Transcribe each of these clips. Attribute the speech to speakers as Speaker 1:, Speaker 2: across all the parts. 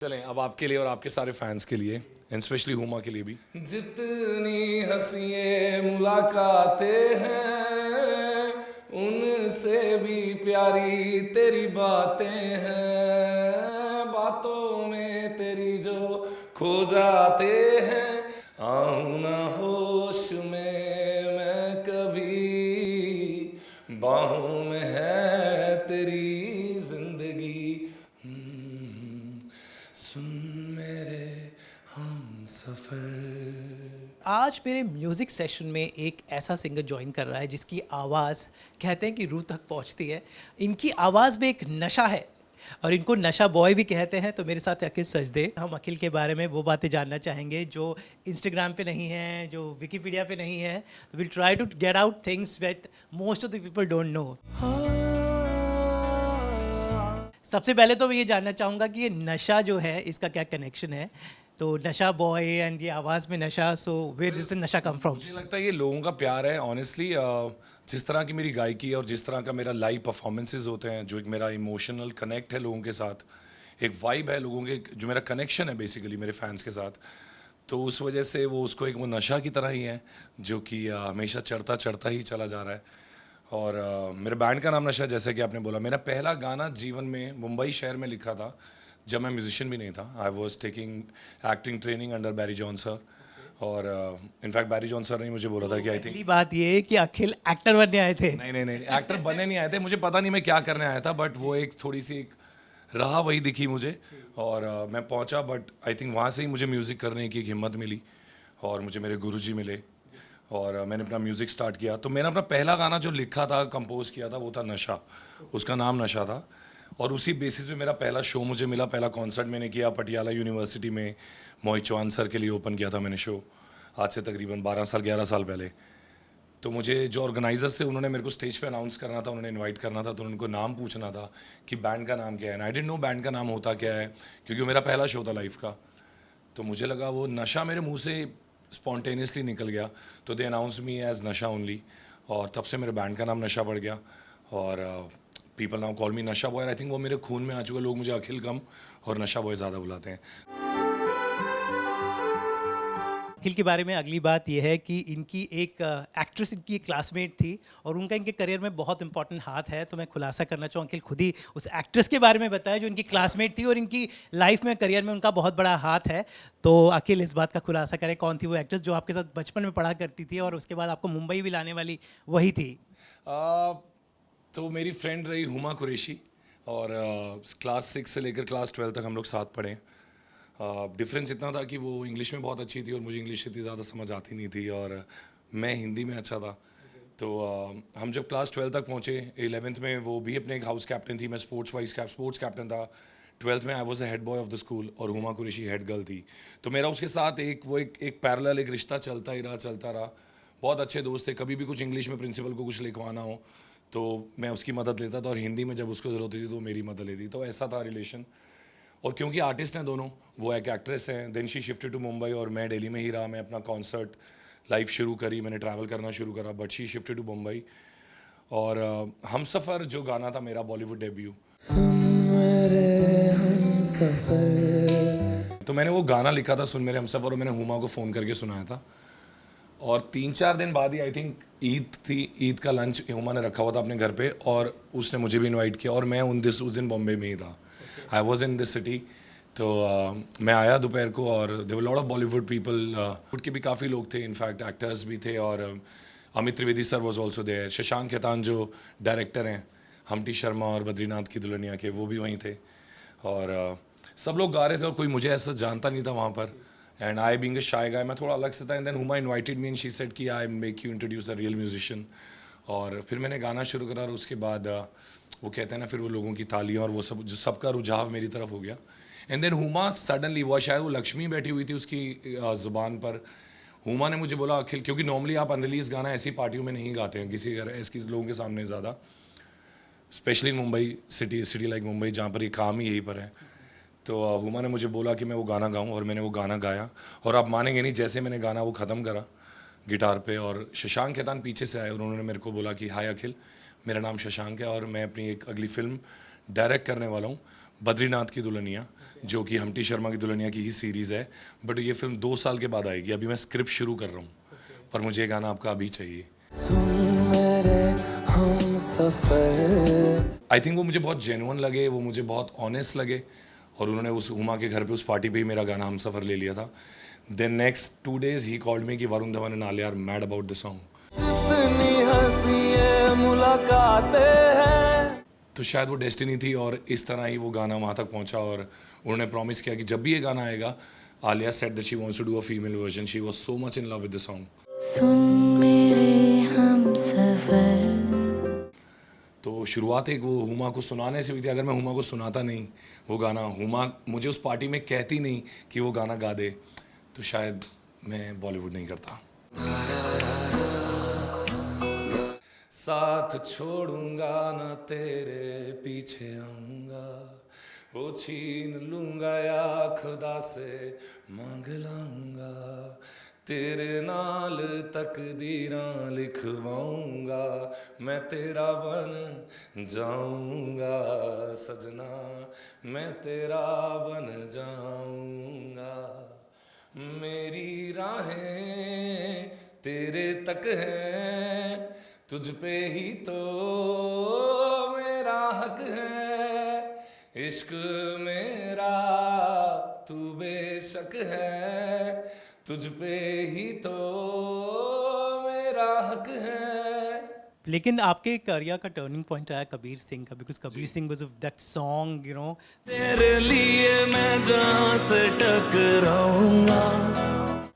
Speaker 1: चलें अब आपके लिए और आपके सारे फैंस के लिए एंड स्पेशली हुमा के लिए भी। जितनी हंसिए मुलाकातें हैं उनसे भी प्यारी तेरी बातें हैं, बातों में तेरी जो खो जाते हैं। आऊं ना होश में मैं कभी, बाहों में है तेरी जिंदगी। सुन मेरे हम सफर।
Speaker 2: आज मेरे म्यूज़िक सेशन में एक ऐसा सिंगर ज्वाइन कर रहा है जिसकी आवाज़ कहते हैं कि रूह तक पहुंचती है। इनकी आवाज़ में एक नशा है और इनको नशा बॉय भी कहते हैं। तो मेरे साथ अखिल सजदे, हम अखिल के बारे में वो बातें जानना चाहेंगे जो इंस्टाग्राम पे नहीं है, जो विकिपीडिया पे नहीं है। तो will try to get out things that most of the people don't know. सबसे पहले तो मैं ये जानना चाहूँगा कि ये नशा जो है इसका क्या कनेक्शन है। तो नशा बॉय एंड ये आवाज़ में नशा, सो वेयर दिस नशा कम फ्रॉम?
Speaker 1: मुझे लगता है ये लोगों का प्यार है ऑनेस्टली। जिस तरह की मेरी गायकी है और जिस तरह का मेरा लाइव परफॉर्मेंसेज होते हैं, जो एक मेरा इमोशनल कनेक्ट है लोगों के साथ, एक वाइब है लोगों के, जो मेरा कनेक्शन है बेसिकली मेरे फैंस के साथ, तो उस वजह से वो उसको एक वो नशा की तरह ही है जो कि हमेशा चढ़ता चढ़ता ही चला जा रहा है। और मेरे बैंड का नाम नशा, जैसे कि आपने बोला, मेरा पहला गाना जीवन में मुंबई शहर में लिखा था जब मैं म्यूजिशियन भी नहीं था। I was taking acting training under Barry John sir. और इनफैक्ट बैरी जॉन सर ने मुझे बोला था कि आई थिंक
Speaker 2: पहली बात ये है कि अखिल एक्टर बनने आए थे।
Speaker 1: नहीं नहीं नहीं, एक्टर बनने नहीं आए थे, मुझे पता नहीं मैं क्या करने आया था, बट वो एक थोड़ी सी एक राह वही दिखी मुझे। और मैं पहुंचा, बट आई थिंक वहाँ से ही मुझे म्यूज़िक करने की एक हिम्मत मिली और मुझे मेरे गुरुजी मिले और मैंने अपना म्यूज़िक स्टार्ट किया। तो मैंने अपना पहला गाना जो लिखा था, कंपोज किया था, वो था नशा। उसका नाम नशा था और उसी बेसिस पे मेरा पहला शो मुझे मिला। पहला कॉन्सर्ट मैंने किया पटियाला यूनिवर्सिटी में, मोहित चौहान सर के लिए ओपन किया था मैंने शो, आज से तकरीबन 12 साल 11 साल पहले। तो मुझे जो ऑर्गेनाइजर्स थे उन्होंने मेरे को स्टेज पे अनाउंस करना था, उन्होंने इनवाइट करना था, तो उनको नाम पूछना था कि बैंड का नाम क्या है। आई डिडंट नो बैंड का नाम होता क्या है, क्योंकि वो मेरा पहला शो था लाइफ का। तो मुझे लगा वो नशा मेरे मुंह से स्पॉन्टेनियसली निकल गया, तो दे अनाउंस मी एज नशा ओनली। और तब से मेरे बैंड का नाम नशा पड़ गया और पीपल नाउ कॉल मी नशा बॉय। आई थिंक वो मेरे खून में आ चुका, लोग मुझे अखिल कम और नशा बॉय ज़्यादा बुलाते हैं।
Speaker 2: अखिल के बारे में अगली बात यह है कि इनकी एक एक्ट्रेस इनकी एक क्लासमेट थी और उनका इनके करियर में बहुत इंपॉर्टेंट हाथ है। तो मैं खुलासा करना चाहूँ, अखिल खुद ही उस एक्ट्रेस के बारे में बताया जो इनकी क्लासमेट थी और इनकी लाइफ में, करियर में उनका बहुत बड़ा हाथ है। तो अखिल इस बात का खुलासा करें, कौन थी वो एक्ट्रेस जो आपके साथ बचपन में पढ़ा करती थी और उसके बाद आपको मुंबई भी लाने वाली वही थी?
Speaker 1: तो मेरी फ्रेंड रही हुमा कुरैशी और क्लास 6 से लेकर क्लास 12 तक हम लोग साथ पढ़े। डिफरेंस इतना था कि वो इंग्लिश में बहुत अच्छी थी और मुझे इंग्लिश इतनी ज़्यादा समझ आती नहीं थी और मैं हिंदी में अच्छा था। तो हम जब क्लास 12 तक पहुँचे, 11th में वो भी अपने एक हाउस कैप्टन थी, मैं स्पोर्ट्स कैप्टन था। 12th में I was the head boy of the school और हुमा कुरैशी हेड गर्ल थी। तो मेरा उसके साथ एक पैरेलल एक रिश्ता चलता रहा। बहुत अच्छे दोस्त थे, कभी भी कुछ इंग्लिश में प्रिंसिपल को कुछ लिखवाना हो तो मैं उसकी मदद लेता था और हिंदी में जब उसको ज़रूरत होती थी तो वो मेरी मदद लेती। तो ऐसा था रिलेशन। और क्योंकि आर्टिस्ट हैं दोनों, वो एक एक्ट्रेस हैं, then she shifted to Mumbai और मैं दिल्ली में ही रहा। मैं अपना कॉन्सर्ट लाइफ शुरू करी, मैंने ट्रैवल करना शुरू करा, but she shifted to Mumbai. और हम सफ़र जो गाना था मेरा बॉलीवुड डेब्यू, सुन मेरे हम सफ़र, तो मैंने वो गाना लिखा था सुन मेरे हम सफ़र, और मैंने हुमा को फ़ोन करके सुनाया था। और 3-4 दिन बाद ही आई थिंक ईद थी, ईद का लंच हुमा ने रखा हुआ था अपने घर पे और उसने मुझे भी इनवाइट किया और मैं उस दिन बॉम्बे में ही था। I was in this city. तो मैं आया दोपहर को और there were lot of Bollywood people, Bollywood के भी काफ़ी लोग थे, इनफैक्ट एक्टर्स भी थे। और Amit Trivedi sir was also there, Shashank Khaitan जो डायरेक्टर हैं हमटी शर्मा और बद्रीनाथ की दुल्हनिया के, वो भी वहीं थे। और सब लोग गा रहे थे और कोई मुझे ऐसा जानता नहीं था वहाँ पर। एंड आई बीइंग अ शाय गाय, मैं थोड़ा अलग से था। And then Huma invited me and she said कि I make you introduce a real musician. और फिर मैंने गाना शुरू करा और उसके बाद वो कहते हैं ना, फिर वो लोगों की तालियां और वो सब, जो सबका रुझाव मेरी तरफ हो गया। एंड देन हुमा सडनली, वो शायद वो लक्ष्मी बैठी हुई थी उसकी ज़ुबान पर, हुमा ने मुझे बोला अखिल, क्योंकि नॉर्मली आप अनरिलीज गाना ऐसी पार्टियों में नहीं गाते हैं किसी ऐसे लोगों के सामने ज़्यादा, specially Mumbai city like Mumbai जहाँ पर ये काम ही यहीं पर है। तो हुमा ने मुझे बोला कि मैं वो गाना गाऊं और मैंने वो गाना गाया। और आप मानेंगे नहीं, जैसे मैंने गाना वो ख़त्म करा गिटार पे और शशांक खेतान पीछे से आए और उन्होंने मेरे को बोला कि हाय अखिल, मेरा नाम शशांक है और मैं अपनी एक अगली फ़िल्म डायरेक्ट करने वाला हूँ, बद्रीनाथ की दुल्हनिया, जो कि हम्टी शर्मा की दुल्हनिया की ही सीरीज़ है, बट ये फिल्म 2 साल के बाद आएगी। अभी मैं स्क्रिप्ट शुरू कर रहा हूँ, पर मुझे ये गाना आपका अभी चाहिए।
Speaker 3: सुन मेरे हम सफर।
Speaker 1: आई थिंक वो मुझे बहुत जेन्युइन लगे, वो मुझे बहुत ऑनेस्ट लगे, और उन्होंने उस हुमा के घर पे उस पार्टी पे ही मेरा गाना हम सफ़र ले लिया था। देन नेक्स्ट 2 days ही कॉल्ड मी कि Varun Dhawan and Alia are mad about the song.
Speaker 3: इतनी हंसी ये मुलाकातें हैं।
Speaker 1: तो शायद वो डेस्टिनी थी, और इस तरह ही वो गाना वहाँ तक पहुँचा, और उन्होंने प्रॉमिस किया कि जब भी ये गाना आएगा, Alia said that she wants to do a female version. She was so much in love with the song.
Speaker 4: सुन मेरे हम सफर।
Speaker 1: तो शुरुआत एक वो हुमा को सुनाने से भी थी। अगर मैं हुमा को सुनाता नहीं वो गाना, हुमा मुझे उस पार्टी में कहती नहीं कि वो गाना गा दे, तो शायद मैं बॉलीवुड नहीं करता। साथ छोड़ूंगा ना तेरे पीछे आऊंगा, वो छीन लूंगा या खुदा से मांग लाऊंगा, तेरे नाल तकदीरां लिखवाऊंगा, मैं तेरा बन जाऊंगा सजना, मैं तेरा बन जाऊंगा। मेरी राहें तेरे तक हैं, तुझ पे ही तो मेरा हक है, इश्क मेरा तू बेशक है, तुझ पे ही तो मेरा हक है।
Speaker 2: लेकिन आपके करियर का टर्निंग पॉइंट आया कबीर सिंह का, because Kabir Singh was that song, you know,
Speaker 3: तेरे लिए मैं जहाँ से टकराऊंगा।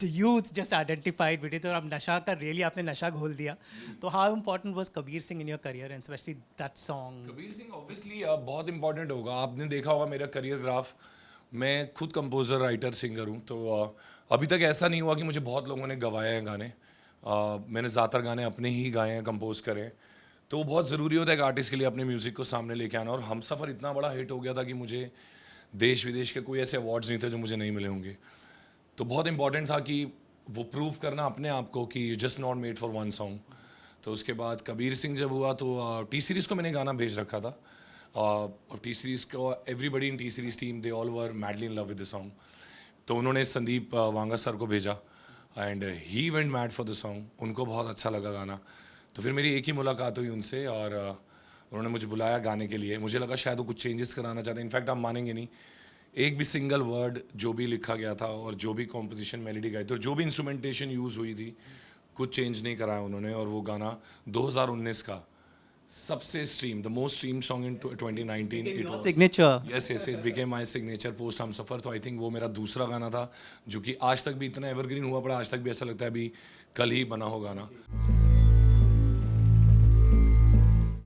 Speaker 2: the youth just identified with it, और अब नशा का रियली आपने नशा घोल दिया। तो how important was Kabir Singh in your career and specially that song?
Speaker 1: Kabir Singh obviously बहुत इंपॉर्टेंट होगा। आपने देखा होगा मेरा करियर ग्राफ, मैं खुद कंपोजर, राइटर, सिंगर हूँ, तो अभी तक ऐसा नहीं हुआ कि मुझे बहुत लोगों ने गवाए हैं गाने। मैंने ज़्यादातर गाने अपने ही गाए हैं, कंपोज करे हैं। तो बहुत ज़रूरी होता है एक आर्टिस्ट के लिए अपने म्यूज़िक को सामने लेके आना, और हम सफ़र इतना बड़ा हिट हो गया था कि मुझे देश विदेश के कोई ऐसे अवार्ड्स नहीं थे जो मुझे नहीं मिले होंगे। तो बहुत इंपॉर्टेंट था कि वो प्रूव करना अपने आप को कि you just not made for one song. तो उसके बाद कबीर सिंह जब हुआ तो टी सीरीज़ को मैंने गाना भेज रखा था, और टी सीरीज़ को everybody in T series team they all were madly in love with the song. तो उन्होंने संदीप वांगा सर को भेजा, and he went mad for the song. उनको बहुत अच्छा लगा गाना। तो फिर मेरी एक ही मुलाकात हुई उनसे, और उन्होंने मुझे बुलाया गाने के लिए। मुझे लगा शायद वो कुछ चेंजेस कराना चाहते हैं। इनफैक्ट आप मानेंगे नहीं, एक भी सिंगल वर्ड जो भी लिखा गया था, और जो भी कॉम्पोजिशन मेलोडी गाई थी, और जो भी इंस्ट्रूमेंटेशन यूज़ हुई थी, कुछ चेंज नहीं कराया उन्होंने। और वो गाना 2019 का सबसे stream, the most stream song in 2019, it was
Speaker 2: signature.
Speaker 1: Yes yes, it became my signature post हम सफ़र। तो आई थिंक वो मेरा दूसरा गाना था जो कि आज तक भी इतना एवरग्रीन हुआ पड़ा, आज तक भी ऐसा लगता है अभी कल ही बना हो गाना।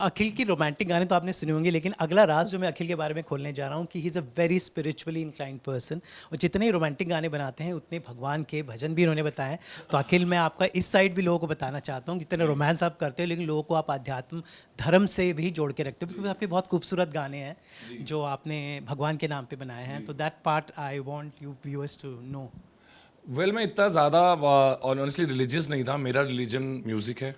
Speaker 2: अखिल की रोमांटिक गाने तो आपने सुने होंगे, लेकिन अगला राज जो मैं अखिल के बारे में खोलने जा रहा हूँ कि he is a very spiritually inclined person, और जितने ही रोमांटिक गाने बनाते हैं उतने भगवान के भजन भी उन्होंने बताए हैं। तो अखिल, मैं आपका इस साइड भी लोगों को बताना चाहता हूँ, जितने रोमांस आप करते हो लेकिन लोगों को आप आध्यात्म धर्म से भी जोड़ के रखते हो, क्योंकि आपके बहुत खूबसूरत गाने हैं जो आपने भगवान के नाम पर बनाए हैं। तो that part I want you viewers to know.
Speaker 1: Well, मैं इतना ज़्यादा ऑनेस्टली रिलीजियस नहीं था। मेरा रिलीजन म्यूज़िक है।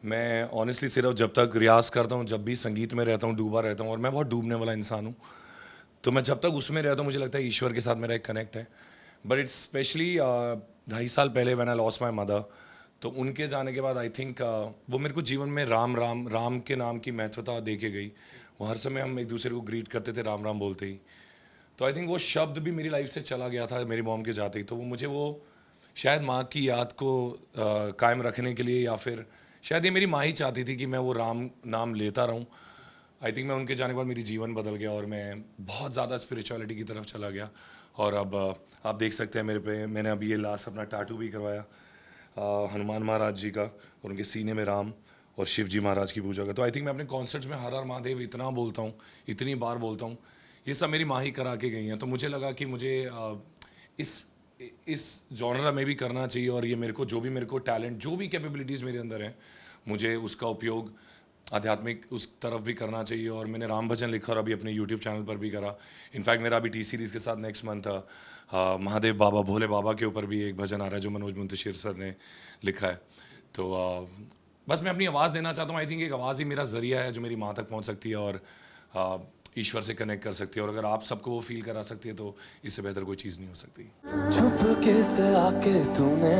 Speaker 1: मैं ऑनेस्टली सिर्फ जब तक रियाज़ करता हूँ, जब भी संगीत में रहता हूँ, डूबा रहता हूँ, और मैं बहुत डूबने वाला इंसान हूँ। तो मैं जब तक उसमें रहता हूँ, मुझे लगता है ईश्वर के साथ मेरा एक कनेक्ट है। बट इट्स स्पेशली 2.5 साल पहले when I lost my mother, तो उनके जाने के बाद आई थिंक वो मेरे को जीवन में राम के नाम की महत्वता दे के गई। वो हर समय हम एक दूसरे को ग्रीट करते थे राम राम बोलते ही। तो आई थिंक वो शब्द भी मेरी लाइफ से चला गया था मेरी मॉम के जाते ही। तो वो मुझे वो शायद माँ की याद को कायम रखने के लिए, या फिर शायद ये मेरी माँ ही चाहती थी कि मैं वो राम नाम लेता रहूं। आई थिंक मैं उनके जाने के बाद मेरी जीवन बदल गया, और मैं बहुत ज़्यादा स्पिरिचुअलिटी की तरफ चला गया। और अब आप देख सकते हैं मेरे पे, मैंने अभी ये लास्ट अपना टाटू भी करवाया हनुमान महाराज जी का, और उनके सीने में राम और शिव जी महाराज की पूजा का। तो आई थिंक मैं अपने कॉन्सर्ट्स में हर हर महादेव इतना बोलता हूँ, इतनी बार बोलता हूँ, ये सब मेरी माँ ही करा के गई हैं। तो मुझे लगा कि मुझे इस जॉनरा में भी करना चाहिए, और ये मेरे को जो भी मेरे को टैलेंट, जो भी कैपेबिलिटीज़ मेरे अंदर हैं, मुझे उसका उपयोग आध्यात्मिक उस तरफ भी करना चाहिए। और मैंने राम भजन लिखा, और अभी अपने यूट्यूब चैनल पर भी करा। इनफैक्ट मेरा अभी टी सीरीज़ के साथ नेक्स्ट मंथ महादेव बाबा, भोले बाबा के ऊपर भी एक भजन आ रहा है जो मनोज मुंतशिर सर ने लिखा है। तो बस मैं अपनी आवाज़ देना चाहता हूँ। आई थिंक एक आवाज़ ही मेरा ज़रिया है जो मेरी माँ तक पहुँच सकती है, और ईश्वर से कनेक्ट कर सकती है, और अगर आप सबको वो फील करा सकती है तो इससे बेहतर कोई चीज़ नहीं हो सकती।
Speaker 3: छुपके से आके तूने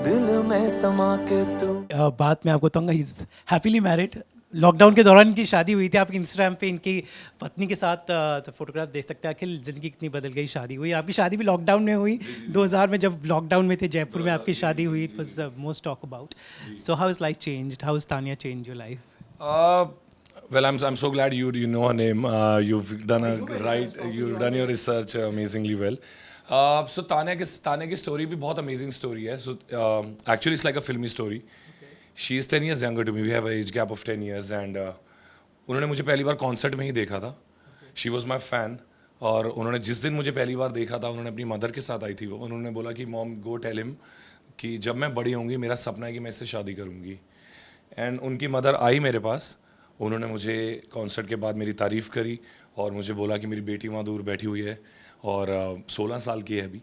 Speaker 3: दिल में समा के तू
Speaker 2: बात मैं आपको बताऊंगा, he is happily married. Lockdown के दौरान इनकी शादी हुई थी। आपके इंस्टाग्राम पे इनकी पत्नी के साथ फोटोग्राफ देख सकते हैं। अखिल, ज़िंदगी कितनी बदल गई, शादी हुई। आपकी शादी भी लॉकडाउन में हुई 2000 में, जब लॉकडाउन में थे जयपुर में आपकी शादी हुई। It was most talk about. So how is life changed, how is Tania change your life?
Speaker 1: Well, I'm so glad you know her name. You've done you've done your research amazingly well. So Tanya की story भी बहुत amazing story है. So actually it's like a filmy story. She is 10 years younger to me. We have an age gap of 10 years, and उन्होंने मुझे पहली बार concert में ही देखा था. She was my fan. और उन्होंने जिस दिन मुझे पहली बार देखा था, उन्होंने अपनी मदर के साथ आई थी वो. उन्होंने बोला कि मॉम गो टेल हिम कि जब मैं बड़ी होंगी मेरा सपना है कि मैं इससे शादी करूँगी. एंड उनकी मदर आई मेरे पास. उन्होंने मुझे कॉन्सर्ट के बाद मेरी तारीफ़ करी और मुझे बोला कि मेरी बेटी वहाँ दूर बैठी हुई है और 16 साल की है अभी,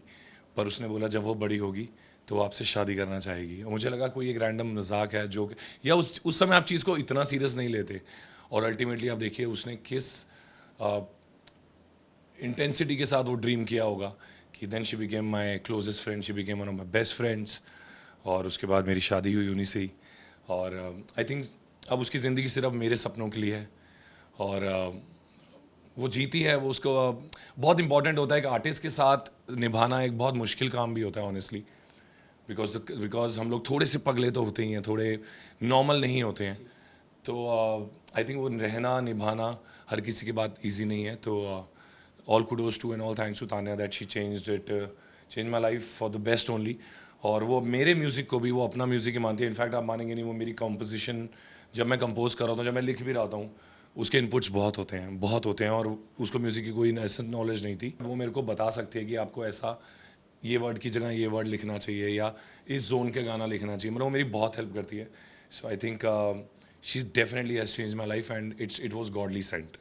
Speaker 1: पर उसने बोला जब वो बड़ी होगी तो वो आपसे शादी करना चाहेगी. और मुझे लगा कोई एक रैंडम मजाक है, जोक, या उस समय आप चीज़ को इतना सीरियस नहीं लेते. और अल्टीमेटली आप देखिए उसने किस इंटेंसिटी के साथ वो ड्रीम किया होगा कि then she became my closest friend, she became one of my best friends. और उसके बाद मेरी शादी हुई उन्हीं से ही. और आई थिंक अब उसकी ज़िंदगी सिर्फ मेरे सपनों के लिए है और वो जीती है. वो उसको बहुत इंपॉर्टेंट होता है कि आर्टिस्ट के साथ निभाना एक बहुत मुश्किल काम भी होता है ऑनेस्टली, बिकॉज हम लोग थोड़े से पगले तो होते ही हैं, थोड़े नॉर्मल नहीं होते हैं. तो आई थिंक वो रहना निभाना हर किसी की बात इजी नहीं है. तो all kudos to and all thanks to Tanya that she change my life for the best only. और वो मेरे म्यूज़िक को भी वो अपना म्यूज़िक ही मानती है. इनफैक्ट आप मानेंगे नहीं, वो मेरी कॉम्पोजिशन जब मैं कंपोज कर रहा हूँ, जब मैं लिख भी रहा हूँ, उसके इनपुट्स बहुत होते हैं और उसको म्यूज़िक की कोई ऐसा नॉलेज नहीं थी. वो मेरे को बता सकती है कि आपको ऐसा ये वर्ड की जगह ये वर्ड लिखना चाहिए या इस जोन के गाना लिखना चाहिए. मतलब वो मेरी बहुत हेल्प करती है. So I think she definitely has change my life and it was godly sent.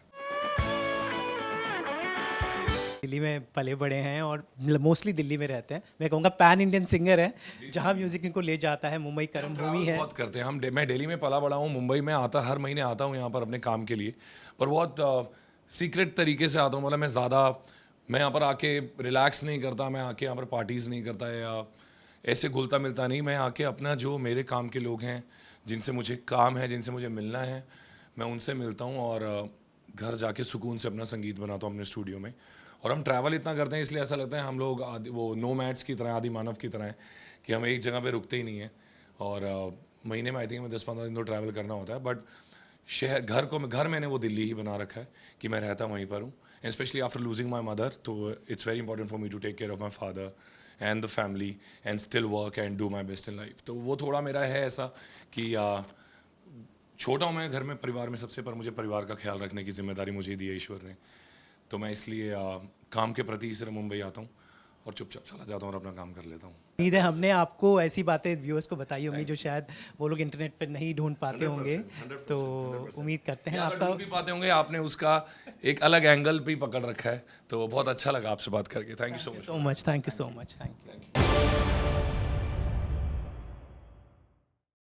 Speaker 2: Delhi में पले बड़े हैं और मोस्टली दिल्ली में रहते हैं. मैं कहूँगा पैन इंडियन सिंगर है, जहाँ म्यूजिक इनको ले जाता है. मुंबई कर्म भूमि है.
Speaker 1: बहुत करते हैं मैं दिल्ली में पला बड़ा हूँ. मुंबई में हर महीने आता हूँ यहाँ पर अपने काम के लिए, पर बहुत सीक्रेट तरीके से आता हूँ. मतलब मैं यहाँ पर आके रिलैक्स नहीं करता, मैं आके यहाँ पर पार्टीज़ नहीं करता या ऐसे घुलता मिलता नहीं. मैं आके अपना जो मेरे काम के लोग हैं, जिनसे मुझे काम है, जिनसे मुझे मिलना है, मैं उनसे मिलता हूँ और घर जाके सुकून से अपना संगीत बनाता हूँ अपने स्टूडियो में. और हम ट्रैवल इतना करते हैं इसलिए ऐसा लगता है हम लोग वो नोमैड्स की तरह, आदि मानव की तरह हैं कि हम एक जगह पे रुकते ही नहीं हैं. और महीने में आई थिंक हमें 10-15 दिन तो ट्रैवल करना होता है. बट घर मैंने वो दिल्ली ही बना रखा है कि मैं रहता वहीं पर हूँ. Specially after losing my mother, तो it's very important for me to take care of my father and the family and still work and do my best in life. तो वो थोड़ा मेरा है ऐसा कि छोटा हूँ मैं घर में, परिवार में सबसे, पर मुझे परिवार का ख्याल रखने की जिम्मेदारी मुझे दी है ईश्वर ने. तो मैं इसलिए काम के प्रति सिर्फ मुंबई आता हूँ और चुपचाप चला जाता हूँ और अपना काम कर लेता हूँ.
Speaker 2: उम्मीद है हमने आपको ऐसी बातें व्यूअर्स को बताई होंगी जो शायद वो लोग इंटरनेट पर नहीं ढूंढ पाते होंगे. तो उम्मीद करते हैं आपका
Speaker 1: भी पाते होंगे. आपने उसका एक अलग एंगल भी पकड़ रखा है, तो बहुत अच्छा लगा आपसे बात करके. Thank you so much.
Speaker 2: Thank you so much. Thank you.